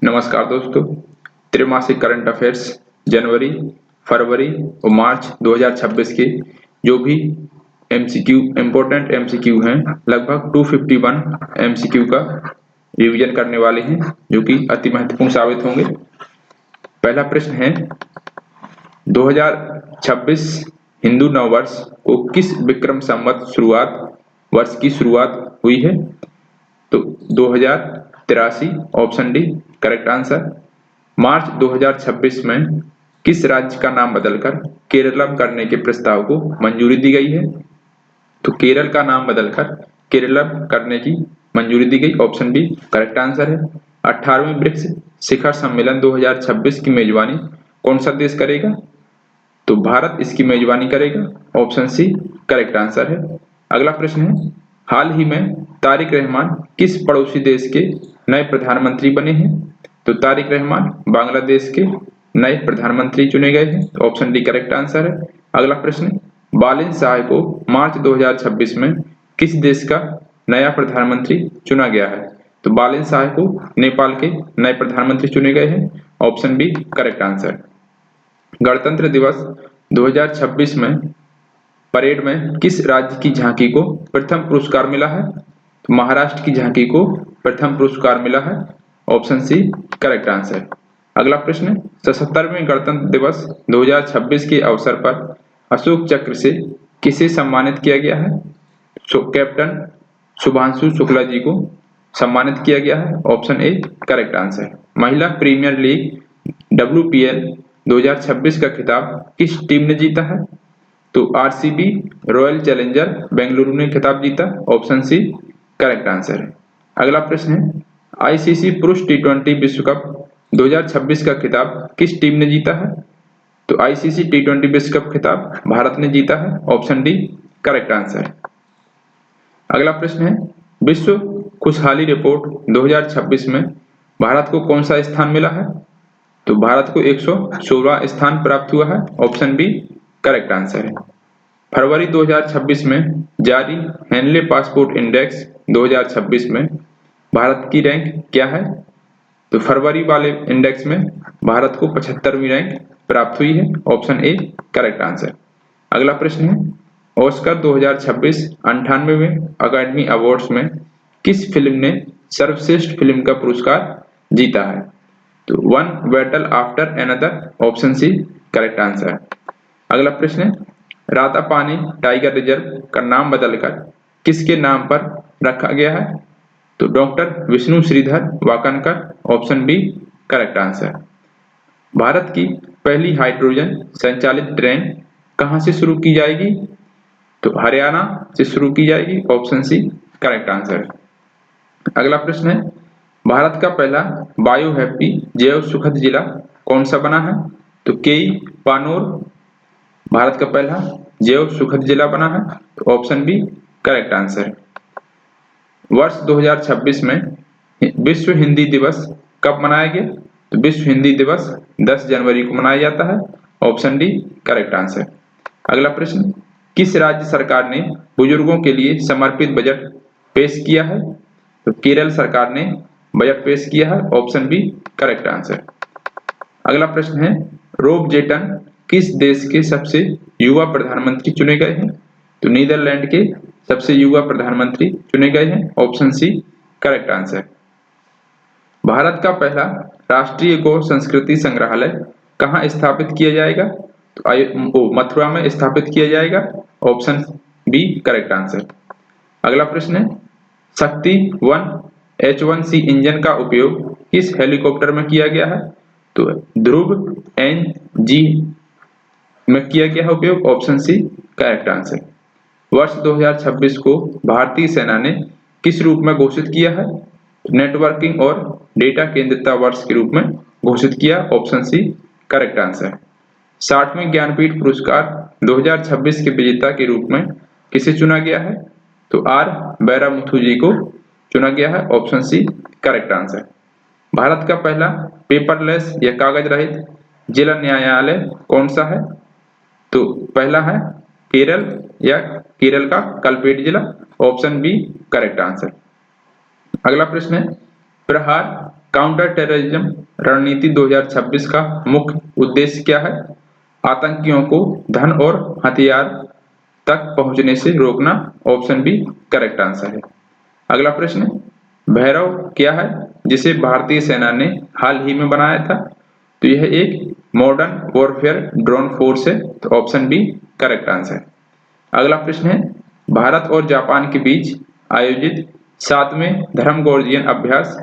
नमस्कार दोस्तों। त्रैमासिक करंट अफेयर्स जनवरी, फरवरी और मार्च 2026 के जो भी एमसीक्यू इम्पोर्टेंट एमसीक्यू हैं, लगभग 251 एमसीक्यू का रिवीजन करने वाले हैं, जो कि अति महत्वपूर्ण साबित होंगे। पहला प्रश्न है, 2026 हिंदू नववर्ष को किस विक्रम संवत वर्ष की शुरुआत हुई है? तो 2083 ऑप्शन डी करेक्ट आंसर। मार्च 2026 में किस राज्य का नाम बदलकर केरलम करने के प्रस्ताव को मंजूरी दी गई है? तो केरल का नाम बदलकर केरलम करने की मंजूरी दी गई, ऑप्शन बी करेक्ट आंसर है। 18वें ब्रिक्स शिखर सम्मेलन 2026 की मेजबानी कौन सा देश करेगा? तो भारत इसकी मेजबानी करेगा, ऑप्शन सी करेक्ट आंसर है। अगला प्रश्न है, हाल ही में तारिक रहमान किस पड़ोसी देश के नए प्रधानमंत्री बने हैं? तो तारिक रहमान बांग्लादेश के नए प्रधानमंत्री चुने गए हैं, ऑप्शन डी करेक्ट आंसर है। अगला प्रश्न, बालिन शाह को मार्च 2026 में किस देश का नया प्रधानमंत्री चुना गया है? तो बालिन शाह को नेपाल के नए प्रधानमंत्री चुने गए हैं, ऑप्शन बी करेक्ट आंसर। गणतंत्र दिवस 2026 में परेड में किस राज्य की झांकी को प्रथम पुरस्कार मिला है? तो महाराष्ट्र की झांकी को प्रथम पुरस्कार मिला है, ऑप्शन सी करेक्ट आंसर। अगला प्रश्न, 77वें गणतंत्र दिवस 2026 के अवसर पर अशोक चक्र से किसे सम्मानित किया गया है? कैप्टन शुभांशु शुक्ला जी को सम्मानित किया गया है, ऑप्शन ए करेक्ट आंसर। महिला प्रीमियर लीग WPL 2026 का खिताब किस टीम ने जीता है? तो RCB रॉयल चैलेंजर बेंगलुरु ने खिताब जीता, ऑप्शन सी करेक्ट आंसर है। अगला प्रश्न है, ICC पुरुष T20 विश्व कप 2026 का खिताब किस टीम ने जीता है? तो ICC T20 विश्व कप खिताब भारत ने जीता है, ऑप्शन डी करेक्ट आंसर। अगला प्रश्न है, विश्व खुशहाली रिपोर्ट 2026 में भारत को कौन सा स्थान मिला है? तो भारत को 116वां स्थान प्राप्त हुआ है, ऑप्शन बी करेक्ट आंसर है। फरवरी 2026 में जारी हेनले पासपोर्ट इंडेक्स 2026 में भारत की रैंक क्या है? तो फरवरी वाले इंडेक्स में भारत को 75वीं रैंक प्राप्त हुई है, ऑप्शन ए करेक्ट आंसर। अगला प्रश्न है, ऑस्कर 2026 98वें अकादमी अवार्ड्स में किस फिल्म ने सर्वश्रेष्ठ फिल्म का पुरस्कार जीता है? तो One Battle After Another, option C correct answer. अगला प्रश्न है, रातापानी टाइगर रिजर्व का नाम बदलकर किसके नाम पर रखा गया है? तो doctor Vishnu Shridhar Wakankar, option B correct answer. Bharat की पहली हाइड्रोजन संचालित ट्रेन कहां से शुरू की जाएगी? तो हरियाणा से शुरू की जाएगी, ऑप्शन सी करेक्ट आंसर। अगला प्रश्न है, भारत का पहला बायो हैप्पी जैव सुखद जिला कौन सा बना है? तो केई पानोर भारत का पहला जैव सुखद जिला बना है, तो ऑप्शन बी करेक्ट आंसर। वर्ष 2026 में विश्व हिंदी दिवस कब मनाया गया? तो विश्व हिंदी दिवस 10 जनवरी को मनाया जाता है, ऑप्शन डी करेक्ट आंसर। अगला प्रश्न, किस राज्य सरकार ने बुजुर्गों के लिए समर्पित बजट पेश किया है? तो केरल सरकार ने बजट पेश किया है, ऑप्शन बी करेक्ट आंसर। अगला प्रश्न है, रोब जेटन किस देश के सबसे युवा प्रधानमंत्री चुने गए हैं? तो नीदरलैंड के सबसे युवा प्रधानमंत्री चुने गए हैं, option C correct answer. Bharat का पहला राष्ट्रीय गौ संस्कृति संग्रहालय कहां स्थापित किया जाएगा? तो मथुरा में स्थापित किया जाएगा, ऑप्शन बी करेक्ट आंसर। अगला प्रश्न है, शक्ति 1 H1C इंजन का उपयोग किस हेलीकॉप्टर में किया गया है? तो ध्रुव NG में किया गया है उपयोग, ऑप्शन सी करेक्ट आंसर। वर्ष 2026 को भारतीय सेना ने किस रूप में घोषित किया है? नेटवर्किंग और डेटा केंद्रिता वर्ष के रूप में घोषित किया, ऑप्शन सी करेक्ट आंसर। 60वें ज्ञानपीठ पुरस्कार 2026 के विजेता के रूप में किसे चुना गया है? तो R बैरामुथु जी को चुना गया है, option C correct answer. Bharat का पहला पेपरलेस या कागज रहित जिला न्यायालय कौन सा है? तो पहला है केरल या केरल का कलपेट जिला, ऑप्शन बी करेक्ट आंसर। अगला प्रश्न है, प्रहार काउंटर टेररिज्म रणनीति 2026 का मुख्य उद्देश्य क्या है? आतंकियों को धन और हथियार तक पहुंचने से रोकना। ऑप्शन बी करेक्ट आंसर है। अगला प्रश्न, भैरव क्या है जिसे भारतीय सेना ने हाल ही में बनाया था? तो यह एक मॉडर्न वॉरफेयर ड्रोन फोर्स है। तो ऑप्शन बी करेक्ट आंसर। अगला प्रश्न है, भारत और जापान के बीच आयोजित 7वें धर्मगोर्जियन अभ्यास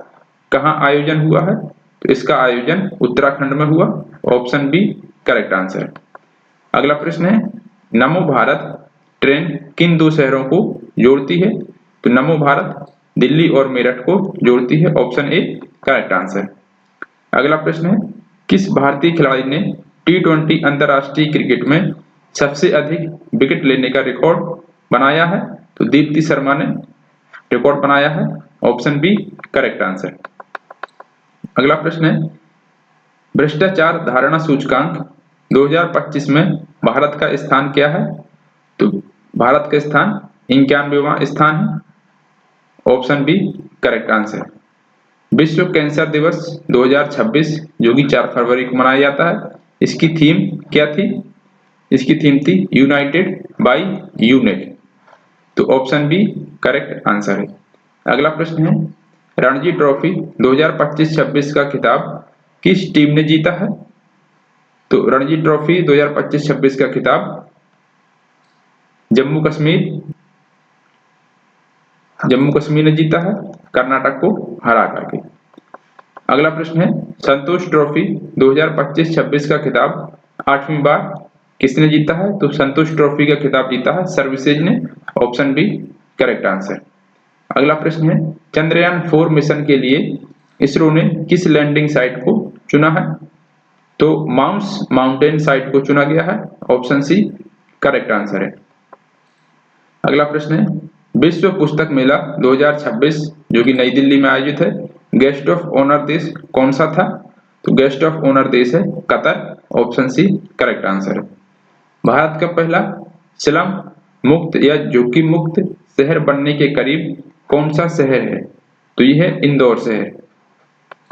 कहाँ आयोजन हुआ है? तो इसका आयोजन उत्तराखंड में हुआ। Option B correct answer. अगला प्रश्न है, नमो भारत ट्रेन किन दो शहरों को जोड़ती है? तो नमो भारत दिल्ली और मेरठ को जोड़ती है। Option A correct answer. अगला प्रश्न है, किस भारतीय खिलाड़ी ने T20 अंतर्राष्ट्रीय क्रिकेट में सबसे अधिक विकेट लेने का रिकॉर्ड बनाया है? तो दीप्ति शर्मा ने रिकॉर्ड बनाया है। Option B correct answer. अगला प्रश्न है, भ्रष्टाचार धारणा सूचकांक 2025 में भारत का स्थान क्या है? तो भारत का स्थान 91वां स्थान है। Option B correct answer. विश्व कैंसर दिवस 2026 जो कि 4 फरवरी को मनाया जाता है, इसकी थीम क्या थी? इसकी थीम थी यूनाइटेड बाय यूनेट। तो ऑप्शन बी करेक्ट आंसर है। अगला प्रश्न है, रणजी ट्रॉफी 2025-26 का खिताब किस टीम ने जीता है? तो रणजी ट्रॉफी 2025-26 का खिताब जम्मू कश्मीर ने जीता है, कर्नाटक को हरा करके। अगला प्रश्न है, संतोष ट्रॉफी 2025-26 का खिताब 8वीं बार किसने जीता है? तो संतोष ट्रॉफी का खिताब जीता है सर्विसेज ने। Option B correct answer. अगला प्रश्न है, चंद्रयान 4 मिशन के लिए इसरो ने किस लैंडिंग साइट को चुना है? तो माउंट्स माउंटेन साइट को चुना गया है। ऑप्शन सी करेक्ट आंसर है। अगला प्रश्न है, विश्व पुस्तक मेला 2026 जो कि नई दिल्ली में आयोजित है, गेस्ट ऑफ ऑनर देश कौन सा था? तो गेस्ट ऑफ ऑनर देश है Qatar. Option C correct answer है। भारत का पहला स्लम मुक्त या जोखिम मुक्त शहर बनने के करीब कौन सा शहर है? तो यह है इंदौर शहर।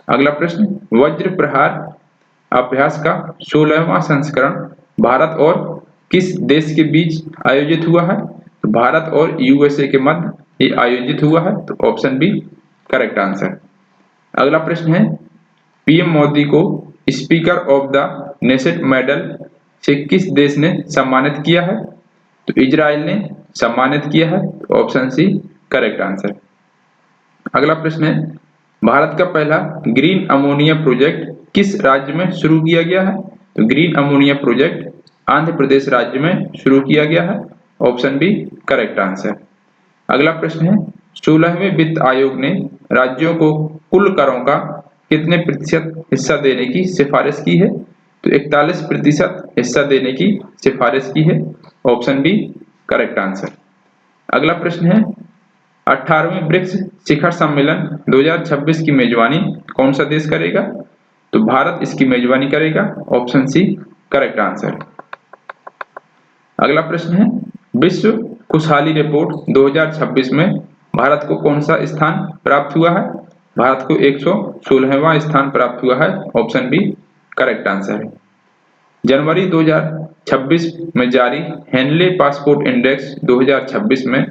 अगला प्रश्न, वज्र प्रहार अभ्यास का 16वां संस्करण भारत और किस देश के बीच आयोजित हुआ है? तो भारत और यूएसए के मध्य ये आयोजित हुआ है। तो ऑप्शन बी करेक्ट आंसर। अगला प्रश्न है, पीएम मोदी को speaker of the nation medal से किस देश ने सम्मानित किया है? तो इजराइल ने सम्मानित किया है। तो ऑप्शन सी करेक्ट आंसर। अगला प्रश्न है, भारत का पहला ग्रीन अमोनिया प्रोजेक्ट किस राज्य में शुरू किया गया है? तो green ammonia project Andhra Pradesh राज्य में शुरू किया गया है। Option B correct answer. अगला प्रश्न है, 16वें वित्त आयोग ने राज्यों को कुल करों का कितने प्रतिशत हिस्सा देने की सिफारिश की है? तो 41% हिस्सा देने की सिफारिश की है। Option B correct answer. अगला प्रश्न है, 18वें ब्रिक्स शिखर सम्मेलन 2026 की मेजबानी कौन सा देश करेगा? तो भारत इसकी मेजबानी करेगा। Option C correct answer. अगला प्रश्न है, विश्व खुशहाली रिपोर्ट 2026 में भारत को कौन सा स्थान प्राप्त हुआ है? भारत को 116वां स्थान प्राप्त हुआ है। ऑप्शन बी करेक्ट आंसर है। जनवरी 2026 में जारी हेनले पासपोर्ट इंडेक्स 2026 में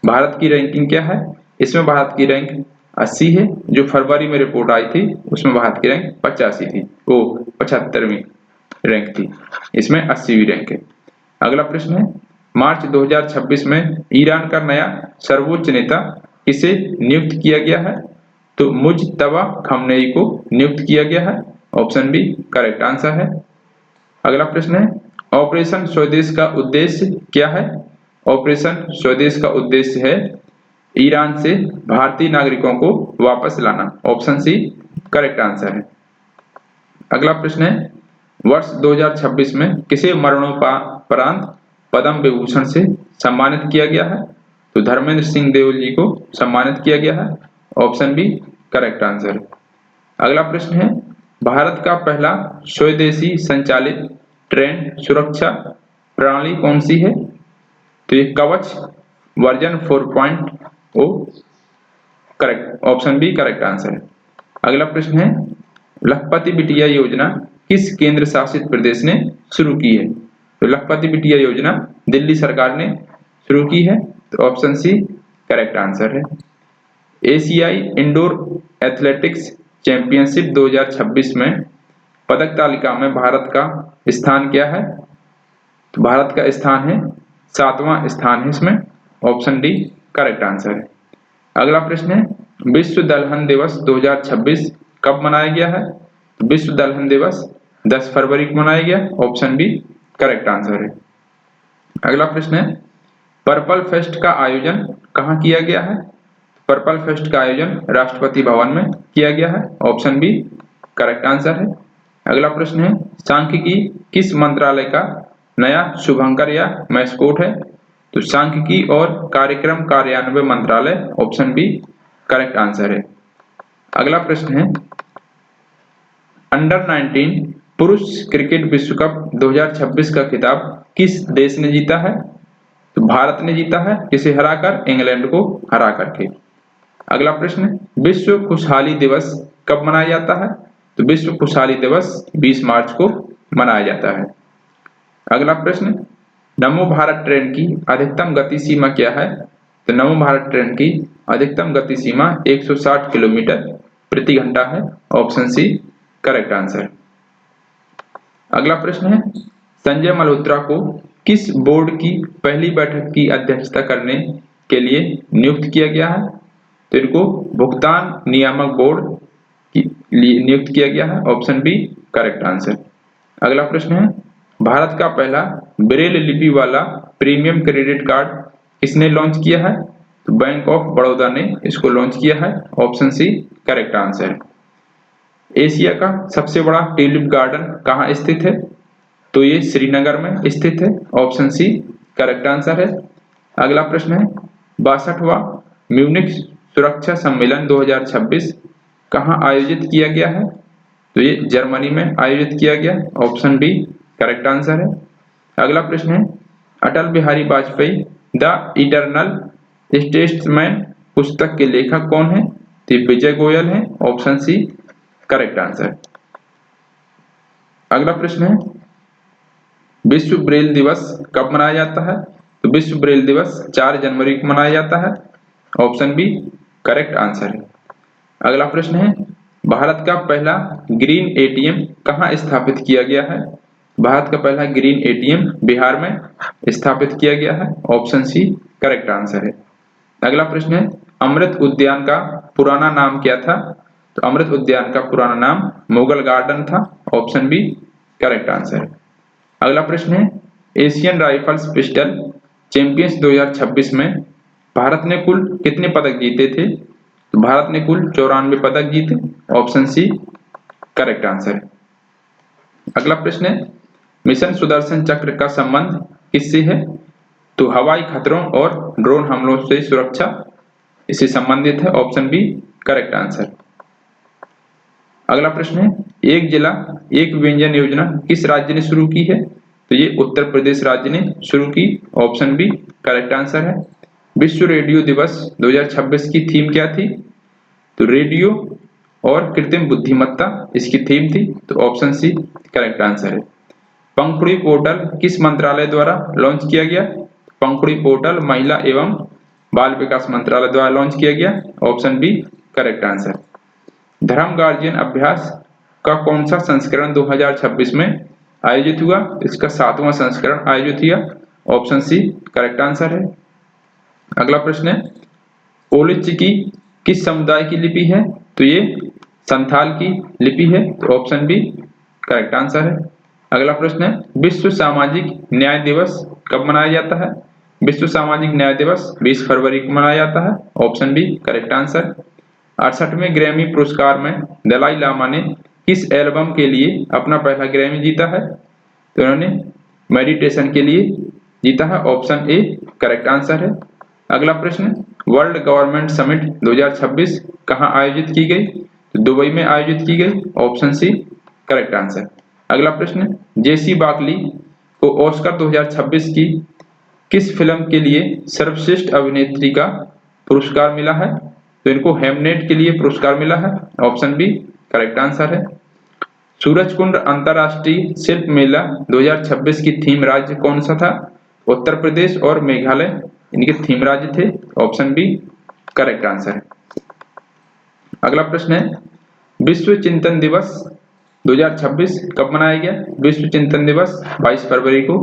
भारत की रैंकिंग क्या है? इसमें भारत की रैंक 80 है। जो फरवरी में रिपोर्ट आई थी उसमें भारत की रैंक 85 थी, वो 75वीं रैंक थी, इसमें 80वीं रैंक है। अगला प्रश्न है, मार्च 2026 में ईरान का नया सर्वोच्च नेता किसे नियुक्त किया गया है? तो मुज्तबा खमेनी को नियुक्त किया गया है। ऑप्शन बी करेक्ट आंसर है। अगला प्रश्न है, ऑपरेशन स्वदेश का उद्देश्य क्या है? ऑपरेशन स्वदेश का उद्देश्य है ईरान से भारतीय नागरिकों को वापस लाना। ऑप्शन सी करेक्ट आंसर है। अगला प्रश्न है, वर्ष 2026 में किसे मरणोपरांत पद्म विभूषण से सम्मानित किया गया है? तो धर्मेंद्र सिंह देओल जी को सम्मानित किया गया है। Option B correct answer. अगला प्रश्न है, भारत का पहला स्वदेशी संचालित ट्रेन सुरक्षा प्रणाली कौन सी है? तो ये Kavach version 4.0 correct. Option B correct answer है। अगला प्रश्न है लखपति बिटिया योजना किस केंद्र शासित प्रदेश ने शुरू की है? तो लखपति बिटिया योजना दिल्ली सरकार ने शुरू की है, तो ऑप्शन सी करेक्ट आंसर है। एशियाई इंडोर एथलेटिक्स चैंपियनशिप 2026 में पदक तालिका में भारत का स्थान क्या है? तो भारत का स्थान है 7वां स्थान है इसमें, ऑप्शन डी करेक्ट आंसर है। अगला प्रश्न है विश्व दलहन दिवस 2026 कब मनाया गया है? तो विश्व दलहन दिवस 10 फरवरी को मनाया गया, ऑप्शन बी करेक्ट आंसर है। अगला प्रश्न है पर्पल फेस्ट का आयोजन कहाँ किया गया है? पर्पल फेस्ट का आयोजन राष्ट्रपति भवन में किया गया है, ऑप्शन बी करेक्ट आंसर है। अगला प्रश्न है सांख्यिकी किस मंत्रालय का नया शुभंकर या मैस्कोट है? तो सांख्यिकी और कार्यक्रम कार्यान्वयन मंत्रालय, ऑप्शन बी करेक्ट आंसर है। अगला प्रश्न है अंडर 19 पुरुष क्रिकेट विश्व कप 2026 का खिताब किस देश ने जीता है? तो भारत ने जीता है, किसे हराकर? इंग्लैंड को हरा करके। अगला प्रश्न विश्व खुशहाली दिवस कब मनाया जाता है? तो विश्व खुशहाली दिवस 20 मार्च को मनाया जाता है। अगला प्रश्न नमो भारत ट्रेन की अधिकतम गति सीमा क्या है? तो नमो भारत ट्रेन की अधिकतम गति सीमा 160 किलोमीटर प्रति घंटा है, ऑप्शन सी करेक्ट आंसर। अगला प्रश्न है संजय मल्होत्रा को किस बोर्ड की पहली बैठक की अध्यक्षता करने के लिए नियुक्त किया गया है? तो इनको भुगतान नियामक बोर्ड के लिए नियुक्त किया गया है, ऑप्शन बी करेक्ट आंसर। अगला प्रश्न है भारत का पहला ब्रेल लिपि वाला प्रीमियम क्रेडिट कार्ड किसने लॉन्च किया है? तो बैंक ऑफ बड़ौदा ने इसको लॉन्च किया है, option C correct answer. Asia का सबसे बड़ा ट्यूलिप गार्डन कहाँ स्थित है? तो ये श्रीनगर में स्थित है, ऑप्शन सी करेक्ट आंसर है। अगला प्रश्न है 62वां म्यूनिख सुरक्षा सम्मेलन 2026 कहाँ आयोजित किया गया है? तो ये जर्मनी में आयोजित किया गया, ऑप्शन बी करेक्ट आंसर है। अगला प्रश्न है Atal Bihari Vajpayee the eternal statesman पुस्तक के लेखक कौन है? तो विजय गोयल है, ऑप्शन सी करेक्ट आंसर। अगला प्रश्न है विश्व ब्रेल दिवस कब मनाया जाता है? तो विश्व ब्रेल दिवस 4 जनवरी को मनाया जाता है, ऑप्शन बी करेक्ट आंसर है। अगला प्रश्न है भारत का पहला ग्रीन एटीएम कहाँ स्थापित किया गया है? भारत का पहला ग्रीन एटीएम बिहार में स्थापित किया गया है, ऑप्शन सी करेक्ट आंसर है। अगला प्रश्न है अमृत उद्यान का पुराना नाम क्या था? तो अमृत उद्यान का पुराना नाम मुगल गार्डन था, ऑप्शन बी करेक्ट आंसर है। अगला प्रश्न है एशियन राइफल्स पिस्टल चैंपियंस 2026 में भारत ने कुल कितने पदक जीते थे? तो भारत ने कुल 94 पदक जीते, ऑप्शन सी करेक्ट आंसर है। अगला प्रश्न है मिशन सुदर्शन चक्र का संबंध किससे है? तो हवाई खतरों और ड्रोन हमलों से सुरक्षा इससे संबंधित है, ऑप्शन बी करेक्ट आंसर। अगला प्रश्न है एक जिला एक व्यंजन योजना किस राज्य ने शुरू की है? तो ये उत्तर प्रदेश राज्य ने शुरू की, ऑप्शन बी करेक्ट आंसर है। विश्व रेडियो दिवस 2026 की थीम क्या थी? तो रेडियो और कृत्रिम बुद्धिमत्ता इसकी थीम थी, तो ऑप्शन सी करेक्ट आंसर है। पंखुड़ी पोर्टल किस मंत्रालय द्वारा लॉन्च किया गया? पंखुड़ी पोर्टल महिला एवं बाल विकास मंत्रालय द्वारा लॉन्च किया गया, ऑप्शन बी करेक्ट आंसर। धर्म गार्जियन अभ्यास का कौन सा संस्करण 2026 में आयोजित हुआ? इसका 7वां संस्करण आयोजित हुआ, ऑप्शन सी करेक्ट आंसर है। अगला प्रश्न है ओलिचिकी किस समुदाय की लिपि है? तो ये संथाल की लिपि है, तो ऑप्शन बी करेक्ट आंसर है। अगला प्रश्न है विश्व सामाजिक न्याय दिवस कब मनाया जाता है? विश्व सामाजिक न्याय दिवस 20 फरवरी को मनाया जाता है, ऑप्शन बी करेक्ट आंसर। 68वें ग्रैमी पुरस्कार में दलाई लामा ने किस एल्बम के लिए अपना पहला ग्रैमी जीता है? तो उन्होंने मेडिटेशन के लिए जीता है, ऑप्शन ए करेक्ट आंसर है। अगला प्रश्न वर्ल्ड गवर्नमेंट समिट 2026 कहाँ आयोजित की गई? तो दुबई में आयोजित की गई, ऑप्शन सी करेक्ट आंसर। अगला प्रश्न जेसी बाकली को ऑस्कर 2026 की किस फिल्म के लिए सर्वश्रेष्ठ अभिनेत्री का पुरस्कार मिला है? तो इनको हेमनेट के लिए पुरस्कार मिला है, ऑप्शन बी करेक्ट आंसर है। सूरजकुंड अंतरराष्ट्रीय शिल्प मेला 2026 की थीम राज्य कौन सा था? उत्तर प्रदेश और मेघालय इनके थीम राज्य थे, ऑप्शन बी करेक्ट आंसर है। अगला प्रश्न है विश्व चिंतन दिवस 2026 कब मनाया गया? विश्व चिंतन दिवस 22 फरवरी को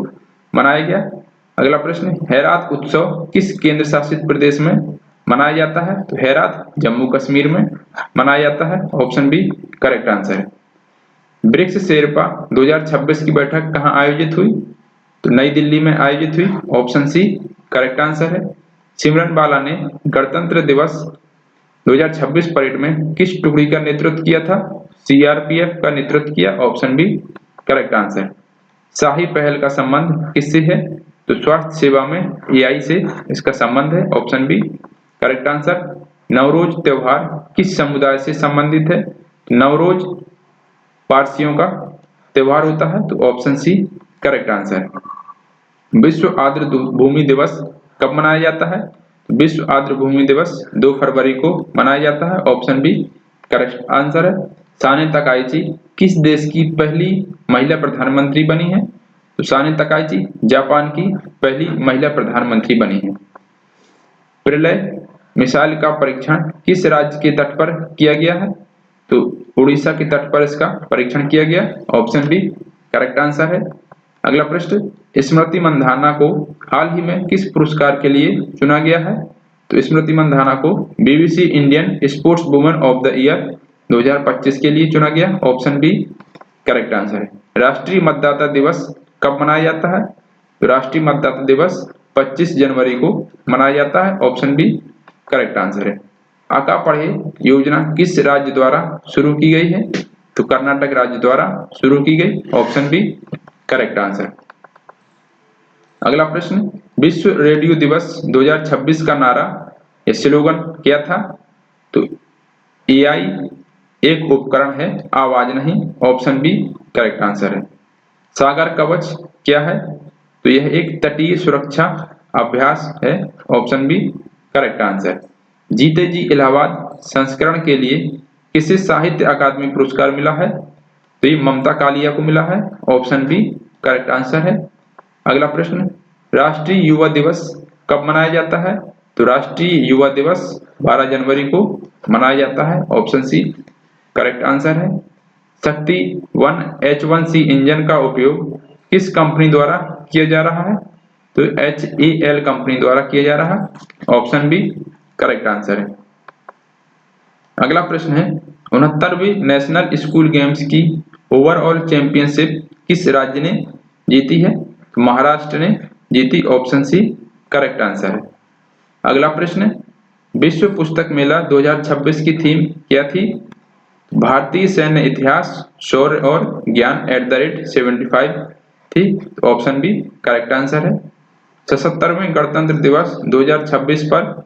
मनाया गया। अगला प्रश्न, हेरात उत्सव किस केंद्र शासित प्रदेश में मनाया जाता है? तो हेरात जम्मू कश्मीर में मनाया जाता है, ऑप्शन बी करेक्ट आंसर है। ब्रिक्स शेरपा 2026 की बैठक कहाँ आयोजित हुई? तो नई दिल्ली में आयोजित हुई, ऑप्शन सी करेक्ट आंसर है। सिमरन बाला ने गणतंत्र दिवस 2026 परेड में किस टुकड़ी का नेतृत्व किया था? सीआरपीएफ का नेतृत्व किया, ऑप्शन बी करेक्ट आंसर। शाही पहल का संबंध किससे है? तो स्वास्थ्य सेवा में एआई से इसका संबंध है, option B correct answer. Navroz त्योहार किस समुदाय से संबंधित है? नवरोज पारसियों का त्योहार होता है, तो ऑप्शन सी करेक्ट आंसर। विश्व आर्द्र भूमि दिवस कब मनाया जाता है? विश्व आर्द्र भूमि दिवस 2 फरवरी को मनाया जाता है, ऑप्शन बी करेक्ट आंसर है। साने तकाइची किस देश की पहली महिला प्रधानमंत्री बनी है? तो साने तकाइची जापान की पहली महिला प्रधानमंत्री बनी है। प्रलय मिसाइल का परीक्षण किस राज्य के तट पर किया गया है? तो उड़ीसा के तट पर इसका परीक्षण किया गया, ऑप्शन बी करेक्ट आंसर है। अगला प्रश्न, स्मृति मंधाना को हाल ही में किस पुरस्कार के लिए चुना गया है? तो स्मृति मंधाना को BBC Indian sports women of the year 2025 के लिए चुना गया, ऑप्शन बी करेक्ट आंसर है। राष्ट्रीय मतदाता दिवस कब मनाया जाता है? तो राष्ट्रीय मतदाता दिवस 25 जनवरी को मनाया जाता है, ऑप्शन बी करेक्ट आंसर है। आका पढ़े योजना किस राज्य द्वारा शुरू की गई है? तो कर्नाटक राज्य द्वारा शुरू की गई, ऑप्शन बी करेक्ट आंसर। अगला प्रश्न, विश्व रेडियो दिवस 2026 का नारा या स्लोगन क्या था? तो एआई एक उपकरण है, आवाज नहीं, ऑप्शन बी करेक्ट आंसर है। सागर कवच क्या है? तो यह एक तटीय सुरक्षा अभ्यास है, ऑप्शन बी करेक्ट आंसर। जीते जी इलाहाबाद संस्करण के लिए किसे साहित्य अकादमी पुरस्कार मिला है? तो ये ममता कालिया को मिला है, ऑप्शन बी करेक्ट आंसर है। अगला प्रश्न, राष्ट्रीय युवा दिवस कब मनाया जाता है? तो राष्ट्रीय युवा दिवस 12 जनवरी को मनाया जाता है, ऑप्शन सी करेक्ट आंसर है। शक्ति 1 H1C इंजन का उपयोग किस कंपनी द्वारा किया जा रहा है? तो HAL कंपनी द्वारा किया जा रहा है, ऑप्शन बी करेक्ट आंसर है। अगला प्रश्न है 69वीं नेशनल स्कूल गेम्स की ओवरऑल चैंपियनशिप किस राज्य ने जीती है? तो महाराष्ट्र ने जीती, ऑप्शन सी करेक्ट आंसर है। अगला प्रश्न, विश्व पुस्तक मेला 2026 की थीम क्या थी? भारतीय सैन्य इतिहास, शौर्य और ज्ञान @75 थी, तो ऑप्शन बी करेक्ट आंसर है। 77वें गणतंत्र दिवस 2026 पर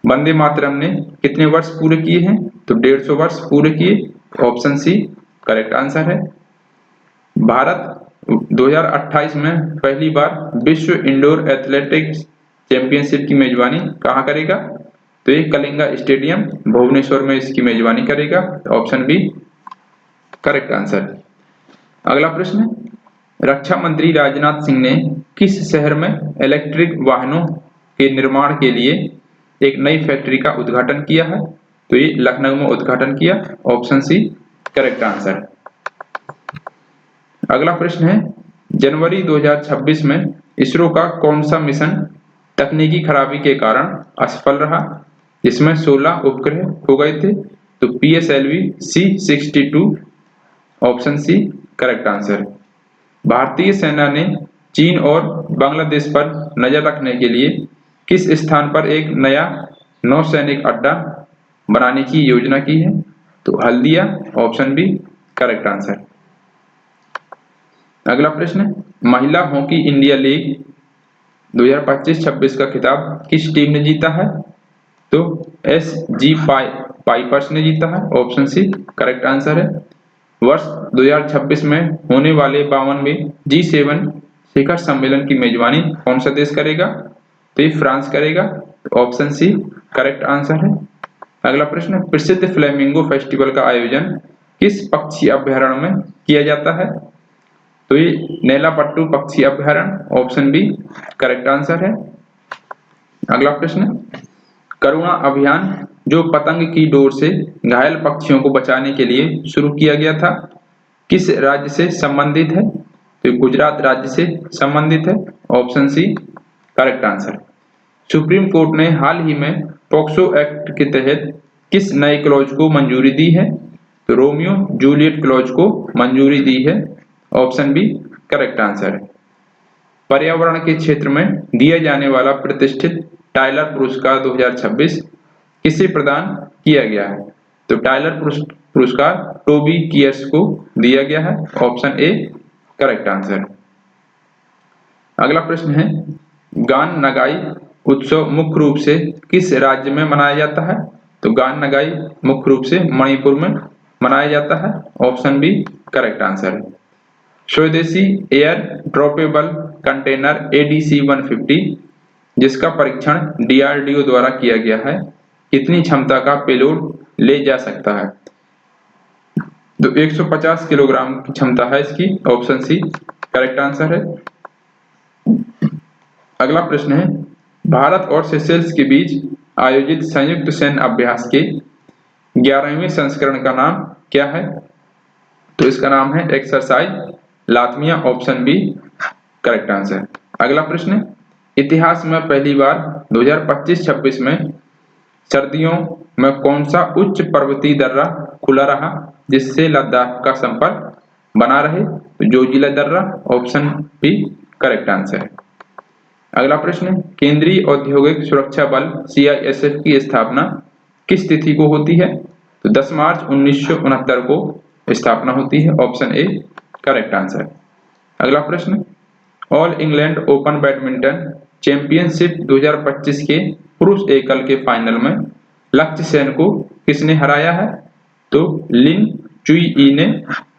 वंदे मातरम ने कितने वर्ष पूरे किए हैं? तो 150 वर्ष पूरे किए, ऑप्शन सी करेक्ट आंसर है। भारत 2028 में पहली बार विश्व इंडोर एथलेटिक्स चैंपियनशिप की मेजबानी कहाँ करेगा? तो ये कलिंगा स्टेडियम भुवनेश्वर में इसकी मेजबानी करेगा, ऑप्शन बी करेक्ट आंसर। अगला प्रश्न, रक्षा मंत्री राजनाथ सिंह ने किस शहर में इलेक्ट्रिक वाहनों के निर्माण के लिए एक नई फैक्ट्री का उद्घाटन किया है? तो ये लखनऊ में उद्घाटन किया, ऑप्शन सी करेक्ट आंसर। अगला प्रश्न है, जनवरी 2026 में इसरो का कौन सा मिशन तकनीकी खराबी के कारण असफल रहा, जिसमें 16 उपग्रह हो गए थे? तो PSLV C62, option C correct answer. भारतीय सेना ने चीन और बांग्लादेश पर नजर रखने के लिए किस स्थान पर एक नया नौसैनिक अड्डा बनाने की योजना की है? तो Haldia, option B correct answer. अगला प्रश्न, महिला हॉकी इंडिया लीग 2025-26 का खिताब किस टीम ने जीता है? तो SG पाइपर्स ने जीता है, ऑप्शन सी करेक्ट आंसर है। वर्ष 2026 में होने वाले 52वें G7 शिखर सम्मेलन की मेजबानी कौन सा देश करेगा? तो ये फ्रांस करेगा, ऑप्शन सी करेक्ट आंसर है। अगला प्रश्न, प्रसिद्ध फ्लेमिंगो फेस्टिवल का आयोजन किस पक्षी अभ्यारण्य में किया जाता है? तो ये नेलापट्टू पक्षी अभ्यारण्य, ऑप्शन बी करेक्ट आंसर है। अगला प्रश्न, करुणा अभियान जो पतंग की डोर से घायल पक्षियों को बचाने के लिए शुरू किया गया था, किस राज्य से संबंधित है? तो गुजरात राज्य से संबंधित है, option C correct answer. Supreme court ने हाल ही में पॉक्सो एक्ट के तहत किस नए क्लॉज को मंजूरी दी है? तो रोमियो जूलियट क्लॉज को मंजूरी दी है, ऑप्शन बी करेक्ट आंसर है। पर्यावरण के क्षेत्र में दिया जाने वाला प्रतिष्ठित टाइलर पुरस्कार 2026 किसे प्रदान किया गया है? तो टाइलर पुरस्कार टोबी कियर्स को दिया गया है, ऑप्शन ए करेक्ट आंसर। अगला प्रश्न है, गान नगाई उत्सव मुख्य रूप से किस राज्य में मनाया जाता है? तो गान नगाई मुख्य रूप से मणिपुर में मनाया जाता है, ऑप्शन बी करेक्ट आंसर है। स्वदेशी एयर ड्रॉपेबल कंटेनर ADC-150 जिसका परीक्षण DRDO द्वारा किया गया है, कितनी क्षमता का पेलोड ले जा सकता है? तो 150 किलोग्राम की क्षमता है इसकी, ऑप्शन सी करेक्ट आंसर है। अगला प्रश्न है, भारत और सेशेल्स के बीच आयोजित संयुक्त सैन्य अभ्यास के 11वें संस्करण का नाम क्या है? तो इसका नाम है एक्सरसाइज लातमिया, ऑप्शन बी करेक्ट आंसर। अगला प्रश्न, इतिहास में पहली बार 2025-26 में सर्दियों में कौन सा उच्च पर्वतीय दर्रा खुला रहा जिससे लद्दाख का संपर्क बना रहे? तो जोजिला दर्रा, ऑप्शन बी करेक्ट आंसर है। अगला प्रश्न, केंद्रीय औद्योगिक सुरक्षा बल CISF की स्थापना किस तिथि को होती है? तो 10 मार्च 1969 को स्थापना होती है, ऑप्शन ए करेक्ट आंसर। अगला प्रश्न, all England open badminton championship 2025 के पुरुष एकल के फाइनल में लक्ष्य सेन को किसने हराया है? तो लिन चुई ने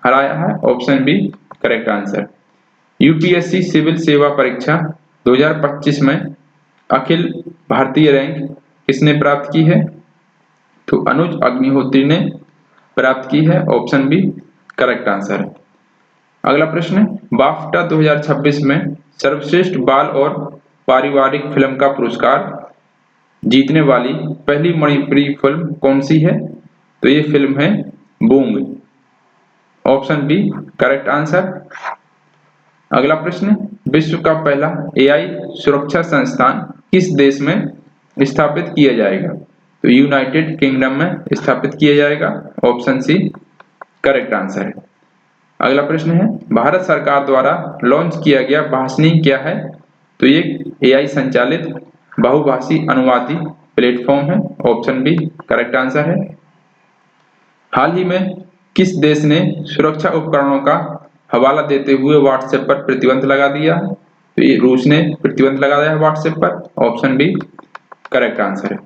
हराया है, option B correct answer. UPSC civil सेवा परीक्षा 2025 में अखिल भारतीय रैंक किसने प्राप्त की है? तो अनुज अग्निहोत्री ने प्राप्त की है, ऑप्शन बी करेक्ट आंसर। अगला प्रश्न, बाफ्टा 2026 में सर्वश्रेष्ठ बाल और पारिवारिक फिल्म का पुरस्कार जीतने वाली पहली मणिपुरी फिल्म कौन सी है? तो ये फिल्म है Boong, option B correct answer. अगला प्रश्न, विश्व का पहला AI सुरक्षा संस्थान किस देश में स्थापित किया जाएगा? तो यूनाइटेड किंगडम में स्थापित किया जाएगा, ऑप्शन सी करेक्ट आंसर है। अगला प्रश्न है, भारत सरकार द्वारा लॉन्च किया गया भाषिनी क्या है? तो ये AI संचालित बहुभाषी अनुवादी प्लेटफॉर्म है, ऑप्शन बी करेक्ट आंसर है। हाल ही में किस देश ने सुरक्षा उपकरणों का हवाला देते हुए व्हाट्सएप पर प्रतिबंध लगा दिया है? तो ये रूस ने प्रतिबंध लगा दिया है व्हाट्सएप पर, ऑप्शन बी करेक्ट आंसर है।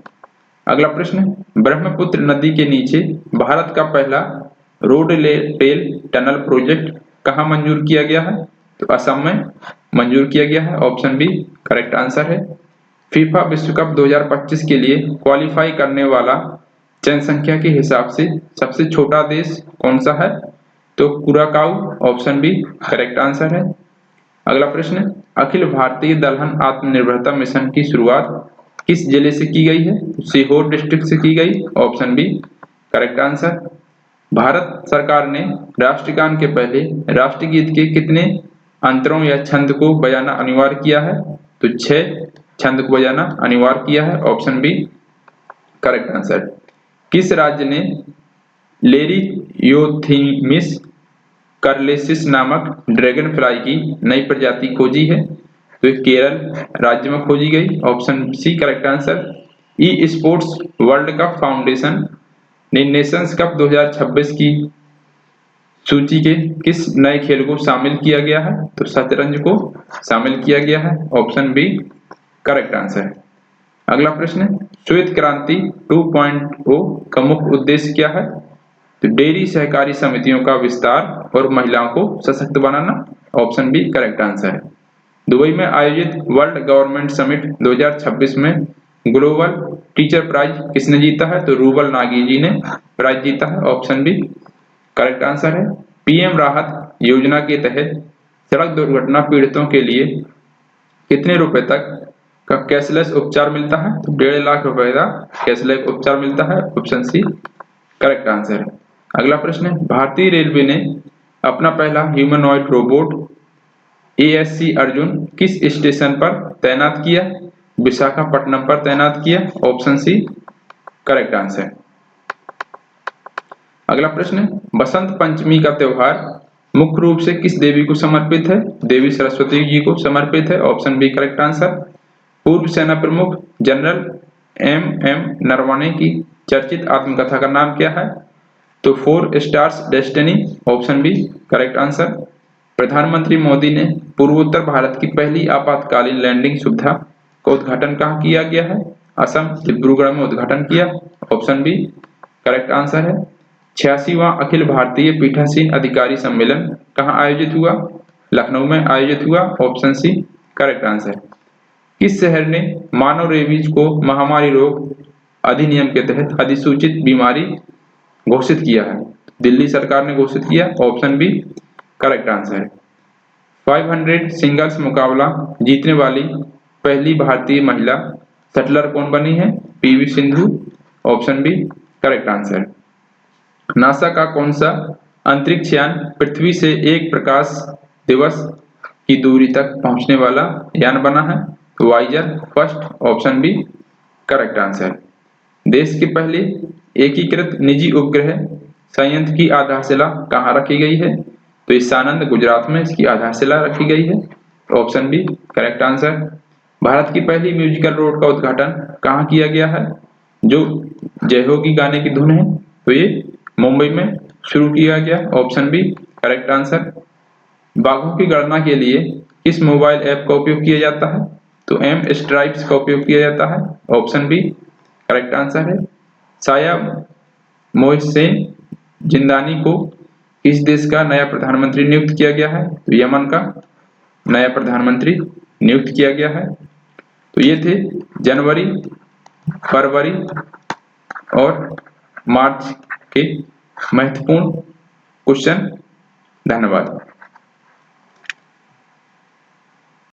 अगला प्रश्न, ब्रह्मपुत्र नदी के नीचे भारत का पहला रोड रेल टनल प्रोजेक्ट कहाँ मंजूर किया गया है? तो असम में मंजूर किया गया है, ऑप्शन बी करेक्ट आंसर है। फीफा विश्व कप 2025 के लिए क्वालिफाई करने वाला जनसंख्या के हिसाब से सबसे छोटा देश कौन सा है? तो कुराकाऊ, ऑप्शन बी करेक्ट आंसर है। अगला प्रश्न, अखिल भारतीय दलहन आत्मनिर्भरता मिशन की शुरुआत किस जिले से की गई है? सीहोर डिस्ट्रिक्ट से की गई, option B correct answer. Bharat सरकार ने राष्ट्रगान के पहले राष्ट्रगीत के कितने अंतरों या छंद को बजाना अनिवार्य किया है? तो 6 छंद को बजाना अनिवार्य किया है, ऑप्शन बी करेक्ट आंसर। किस राज्य ने लेरियोथिमिस कर्लेसिस नामक ड्रैगन फ्लाई की नई प्रजाति खोजी है? तो केरल राज्य में खोजी गई, option C correct answer. E sports world cup foundation ने नेशंस कप 2026 की सूची के किस नए खेल को शामिल किया गया है? तो शतरंज को शामिल किया गया है, ऑप्शन बी करेक्ट आंसर है। अगला प्रश्न, श्वेत क्रांति 2.0 का मुख्य उद्देश्य क्या है? तो डेयरी सहकारी समितियों का विस्तार और महिलाओं को सशक्त बनाना, ऑप्शन बी करेक्ट आंसर है। दुबई में आयोजित वर्ल्ड गवर्नमेंट समिट 2026 में ग्लोबल टीचर प्राइज किसने जीता है? तो रूबल नागी जी ने प्राइज जीता है, ऑप्शन बी करेक्ट आंसर है। पीएम राहत योजना के तहत सड़क दुर्घटना पीड़ितों के लिए कितने रुपए तक का कैशलेस उपचार मिलता है? तो 1.5 लाख रुपए का कैशलेस उपचार मिलता है, ऑप्शन सी करेक्ट आंसर है। अगला प्रश्न है, भारतीय रेलवे ने अपना पहला ह्यूमनॉइड रोबोट ASC अर्जुन किस स्टेशन पर तैनात किया? विशाखापट्टनम पर तैनात किया, ऑप्शन सी करेक्ट आंसर। अगला प्रश्न है, बसंत पंचमी का त्योहार मुख्य रूप से किस देवी को समर्पित है? देवी सरस्वती जी को समर्पित है, ऑप्शन बी करेक्ट आंसर। पूर्व सेना प्रमुख जनरल MM नरवणे की चर्चित आत्मकथा का नाम क्या है? तो 4 stars destiny, option B correct answer. प्रधानमंत्री मोदी ने पूर्वोत्तर भारत की पहली आपातकालीन लैंडिंग सुविधा का उद्घाटन कहाँ किया गया है? असम डिब्रूगढ़ में उद्घाटन किया, ऑप्शन बी करेक्ट आंसर है। 86वां अखिल भारतीय पीठासीन अधिकारी सम्मेलन कहाँ आयोजित हुआ? लखनऊ में आयोजित हुआ, ऑप्शन सी करेक्ट आंसर। किस शहर ने मानव रेबीज को महामारी रोग अधिनियम के तहत अधिसूचित बीमारी घोषित किया है? दिल्ली सरकार ने घोषित किया, ऑप्शन बी करेक्ट आंसर है। 500 सिंगल्स मुकाबला जीतने वाली पहली भारतीय महिला शटलर कौन बनी है? PV Sindhu, option B correct answer. NASA का कौन सा अंतरिक्ष यान पृथ्वी से एक प्रकाश दिवस की दूरी तक पहुंचने वाला यान बना है? Wiser first, option B correct answer. देश के पहले एकीकृत निजी उपग्रह संयंत्र की आधारशिला कहाँ रखी गई है? तो इस सानंद गुजरात में इसकी आधारशिला रखी गई है, option B correct answer. Bharat की पहली म्यूजिकल रोड का उद्घाटन कहाँ किया गया है? जो जय होगी गाने की धुन है, तो ये मुंबई में शुरू किया गया, ऑप्शन बी करेक्ट आंसर। बाघों की गणना के लिए किस मोबाइल ऐप का उपयोग किया जाता है? तो M स्ट्राइप्स का उपयोग किया जाता है, ऑप्शन बी करेक्ट आंसर है। साया मोहसेन जिंदानी को किस देश का नया प्रधानमंत्री नियुक्त किया गया है? तो यमन का नया प्रधानमंत्री नियुक्त किया गया है। तो ये थे जनवरी, फरवरी और मार्च के महत्वपूर्ण क्वेश्चन। धन्यवाद।